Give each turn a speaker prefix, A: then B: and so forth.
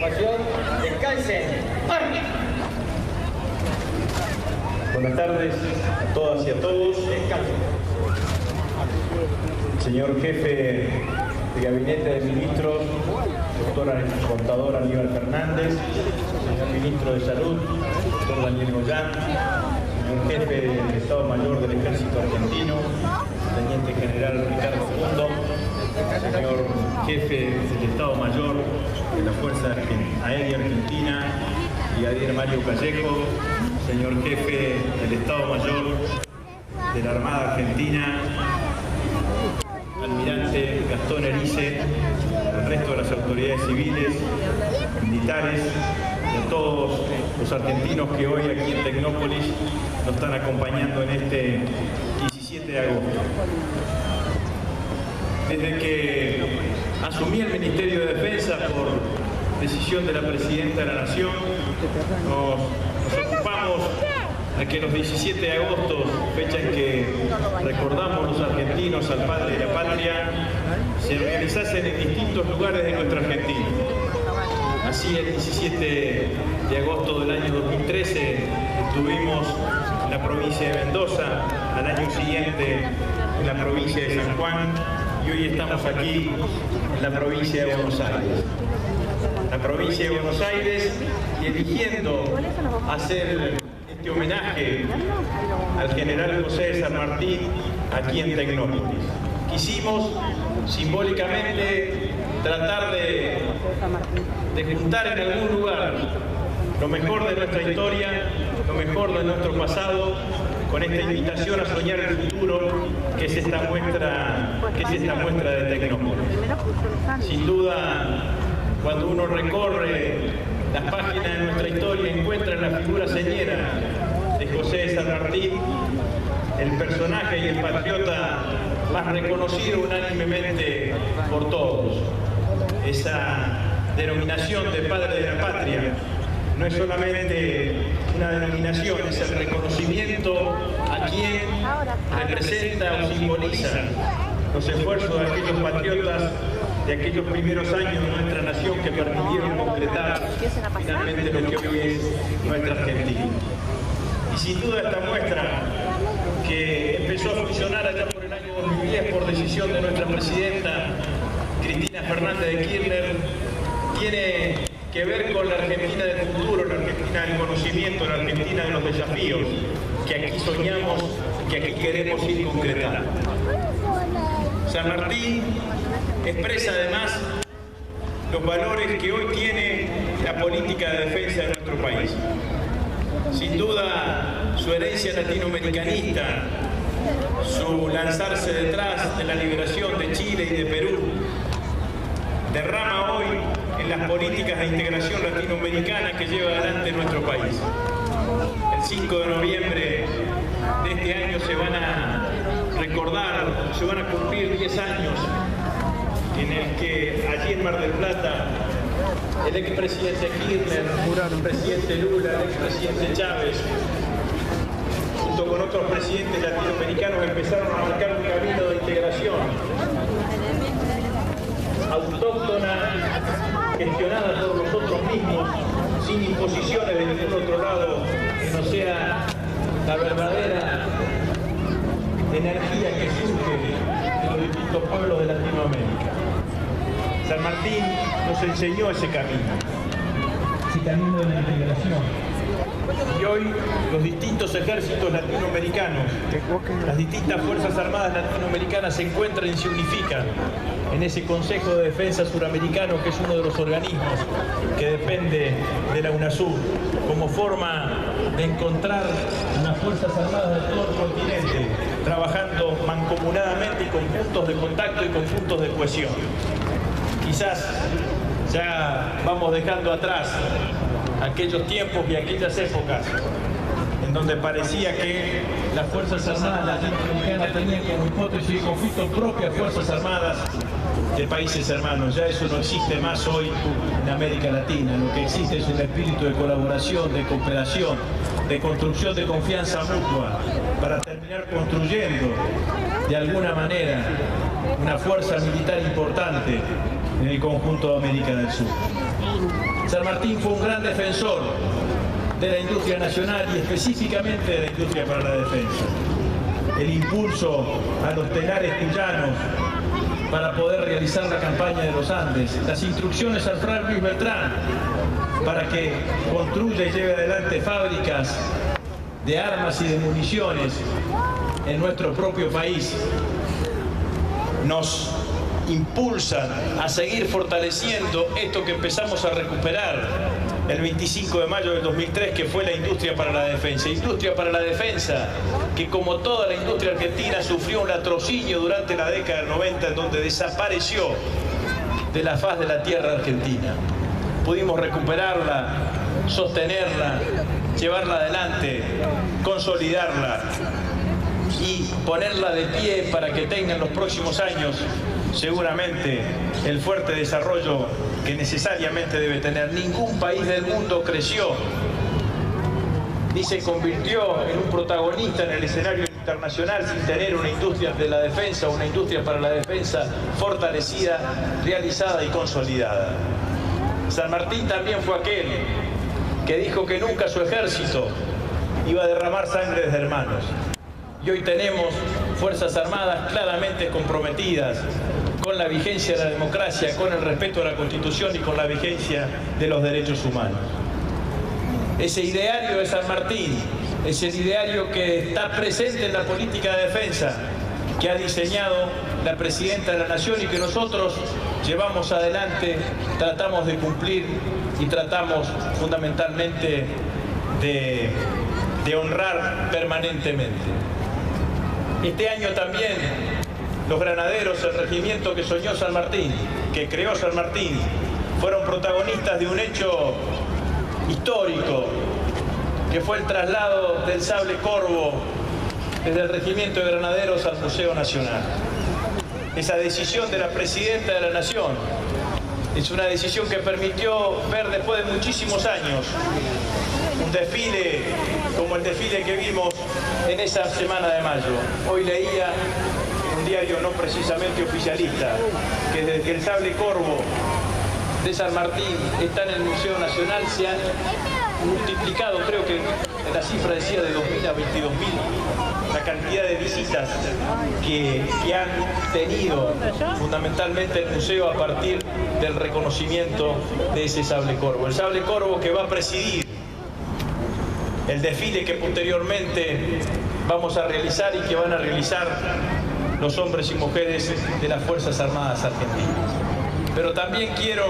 A: agrupación, descansen. ¡Arre!
B: Buenas tardes a todas y a todos. Señor jefe de Gabinete de Ministros, contador Aníbal Fernández, señor ministro de Salud, doctor Daniel Goyán, señor jefe del Estado Mayor del Ejército Argentino, teniente general Ricardo Fundo, señor jefe del Estado Mayor de la Fuerza Aérea Argentina, brigadier Mario Callejo, señor jefe del Estado Mayor de la Armada Argentina, almirante Gastón Erice, el resto de las autoridades civiles, militares, y a todos los argentinos que hoy aquí en Tecnópolis nos están acompañando en este 17 de agosto. Desde que asumí el Ministerio de Defensa por decisión de la Presidenta de la Nación, nos ocupamos de que los 17 de agosto, fecha en que recordamos los argentinos al padre de la patria, se realizasen en distintos lugares de nuestra Argentina. Así, el 17 de agosto del año 2013 estuvimos en la provincia de Mendoza, al año siguiente en la provincia de San Juan y hoy estamos aquí en la provincia de Buenos Aires. La provincia de Buenos Aires, y eligiendo hacer este homenaje al general José de San Martín aquí en Tecnópolis. Quisimos simbólicamente tratar de juntar en algún lugar lo mejor de nuestra historia, lo mejor de nuestro pasado, con esta invitación a soñar el futuro que es esta muestra de Tecnópolis. Sin duda, cuando uno recorre las páginas de nuestra historia encuentra la figura señera de José de San Martín, el personaje y el patriota más reconocido unánimemente por todos. Esa denominación de padre de la patria no es solamente una denominación, es el reconocimiento a quien representa o simboliza los esfuerzos de aquellos patriotas de aquellos primeros años de nuestra nación que permitieron concretar finalmente lo que hoy es nuestra Argentina. Y sin duda esta muestra, que empezó a funcionar allá por el año 2010 por decisión de nuestra presidenta Cristina Fernández de Kirchner, tiene que ver con la Argentina del futuro, la Argentina del conocimiento, la Argentina de los desafíos que aquí soñamos, que aquí queremos ir concretando. San Martín expresa además los valores que hoy tiene la política de defensa de nuestro país. Sin duda, su herencia latinoamericanista, su lanzarse detrás de la liberación de Chile y de Perú, derrama hoy en las políticas de integración latinoamericana que lleva adelante nuestro país. El 5 de noviembre de este año se van a recordar, se van a cumplir 10 años en el que allí en Mar del Plata el expresidente Kirchner, el presidente Lula, el expresidente Chávez, junto con otros presidentes latinoamericanos, empezaron a marcar un camino de integración autóctona, gestionada por nosotros mismos, sin imposiciones de ningún otro lado, que no sea la verdadera energía que surge de los distintos pueblos de Latinoamérica. San Martín nos enseñó ese camino de la integración. Y hoy los distintos ejércitos latinoamericanos, las distintas fuerzas armadas latinoamericanas se encuentran y se unifican en ese Consejo de Defensa Suramericano, que es uno de los organismos que depende de la UNASUR, como forma de encontrar las fuerzas armadas de todo el continente, trabajando mancomunadamente y con puntos de contacto y con puntos de cohesión. Quizás ya vamos dejando atrás aquellos tiempos y aquellas épocas en donde parecía que las Fuerzas Armadas latinoamericanas tenían como hipótesis de conflicto propias Fuerzas Armadas de países hermanos. Ya eso no existe más hoy en América Latina. Lo que existe es un espíritu de colaboración, de cooperación, de construcción de confianza mutua para terminar construyendo de alguna manera una fuerza militar importante en el conjunto de América del Sur. San Martín fue un gran defensor de la industria nacional y específicamente de la industria para la defensa. El impulso a los telares cuyanos para poder realizar la campaña de los Andes, las instrucciones al Fray Luis Beltrán para que construya y lleve adelante fábricas de armas y de municiones en nuestro propio país, nos impulsan a seguir fortaleciendo esto que empezamos a recuperar el 25 de mayo del 2003, que fue la industria para la defensa. Industria para la defensa que, como toda la industria argentina, sufrió un latrocinio durante la década del 90, en donde desapareció de la faz de la tierra argentina. Pudimos recuperarla, sostenerla, llevarla adelante, consolidarla y ponerla de pie para que tenga en los próximos años seguramente el fuerte desarrollo que necesariamente debe tener. Ningún país del mundo creció ni se convirtió en un protagonista en el escenario internacional sin tener una industria de la defensa, una industria para la defensa fortalecida, realizada y consolidada. San Martín también fue aquel que dijo que nunca su ejército iba a derramar sangre de hermanos. Y hoy tenemos Fuerzas Armadas claramente comprometidas con la vigencia de la democracia, con el respeto a la Constitución y con la vigencia de los derechos humanos. Ese ideario de San Martín es el ideario que está presente en la política de defensa que ha diseñado la Presidenta de la Nación y que nosotros llevamos adelante, tratamos de cumplir y tratamos fundamentalmente de honrar permanentemente. Este año también los granaderos, el regimiento que soñó San Martín, que creó San Martín, fueron protagonistas de un hecho histórico, que fue el traslado del sable Corvo desde el regimiento de granaderos al Museo Nacional. Esa decisión de la Presidenta de la Nación es una decisión que permitió ver después de muchísimos años un desfile como el desfile que vimos en esa semana de mayo. Hoy leía un diario no precisamente oficialista que desde que el sable Corvo de San Martín está en el Museo Nacional se han multiplicado, creo que la cifra decía de 2.000 a 22.000, la cantidad de visitas que han tenido fundamentalmente el museo a partir del reconocimiento de ese sable Corvo. El sable Corvo que va a presidir el desfile que posteriormente vamos a realizar y que van a realizar los hombres y mujeres de las Fuerzas Armadas Argentinas. Pero también quiero